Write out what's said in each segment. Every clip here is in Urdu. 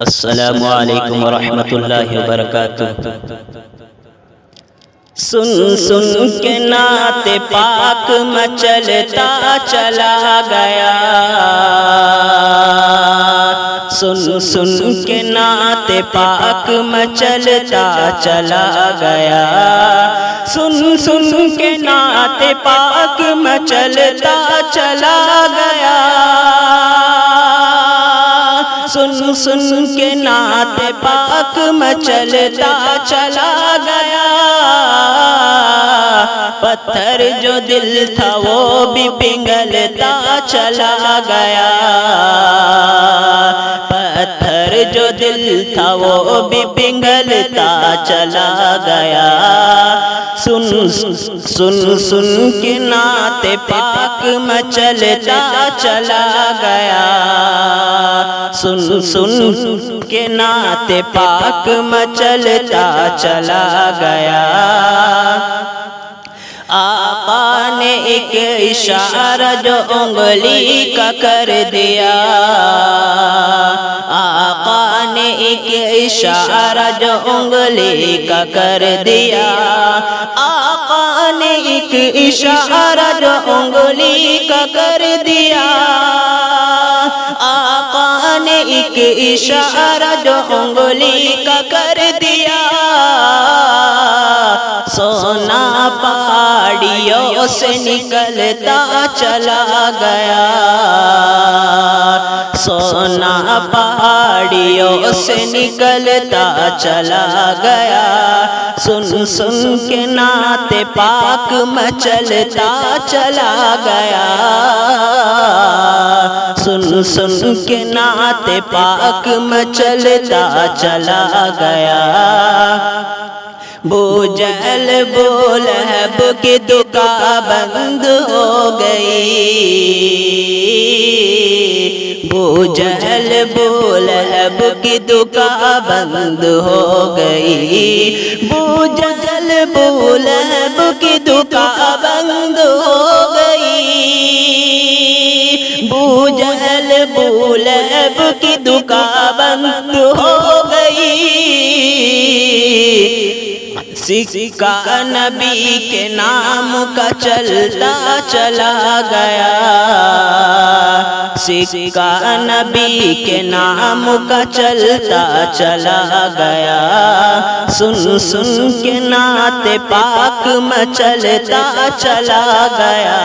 السلام علیکم ورحمۃ اللہ وبرکاتہ۔ سن سن کے نعت پاک مچلتا چلا گیا، سن سن کے نعت پاک مچلتا چلا گیا، سن سن کے نعت پاک مچلتا چلا گیا، سن سن کے نعت پاک مچلتا چلا گیا، پتھر جو دل تھا وہ بھی پگھلتا چلا گیا، پتھر جو دل تھا وہ بھی پگھلتا چلا گیا، سن سن سن کے نعت پاک مچلتا چلا گیا، سن سن کے نعت پاک مچلتا چلا گیا۔ آقا نے ایک اشارہ جو انگلی کا کر دیا، آقا نے ایک اشارہ جو انگلی کا کر دیا، آقا نے ایک اشارہ جو انگلی کا کر دیا، آقا نے ایک اشارہ جو انگلی کا کر دیا، سونا پہاڑیوں سے نکلتا چلا گیا، سونا پہاڑیوں سے نکلتا چلا گیا، سن سن کے نعت پاک مچلتا چلا گیا، سن سن کے نعت پاک مچلتا چلا گیا۔ بو جہل بو لہب کی دکان بند ہو گئی، بو جہل بو لہب کی دکان بند ہو گئی، بو جہل بو لہب کی دکان بند ہو گئی، بو جہل بو لہب کی دکان بند ہو گئی، سکہ نبی کے نام کا چلتا چلا گیا، سکہ نبی کے نام کا چلتا چلا گیا، سن سن کے نعت پاک مچلتا چلا گیا،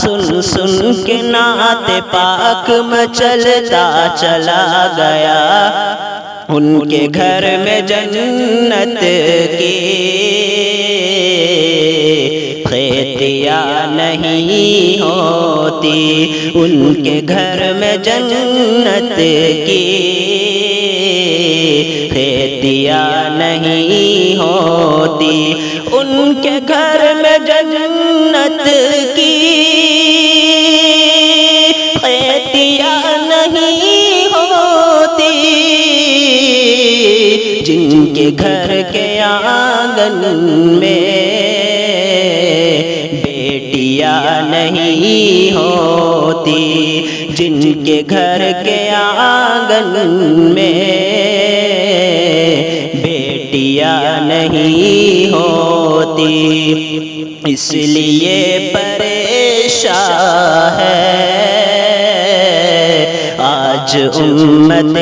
سن سن کے نعت پاک مچلتا چلا گیا۔ ان کے گھر میں جنت کی کھیتیاں نہیں ہوتی، ان کے گھر میں جنت کی کھیتیاں نہیں ہوتی، ان کے گھر میں جنت کی کھیتیاں نہیں ہوتی، جن کے گھر کے آنگن میں بیٹیاں نہیں ہوتی، جن کے گھر کے آنگن میں بیٹیاں نہیں ہوتی، اس لیے پریشان ہے آج امت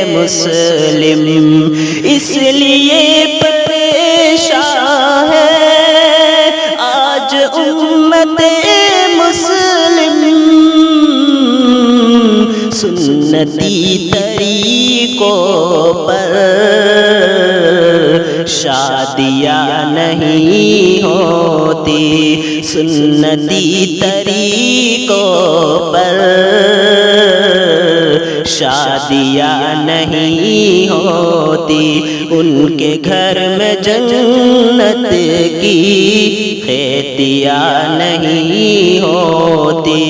مسلم، اس لیے پریشان ہے آج امت مسلم، سنتی طریقوں پر شادیاں نہیں ہوتی، سنتی طریقوں پر شادیاں نہیں ہوتی، ان کے گھر میں جنت کی کھیتیاں نہیں ہوتی۔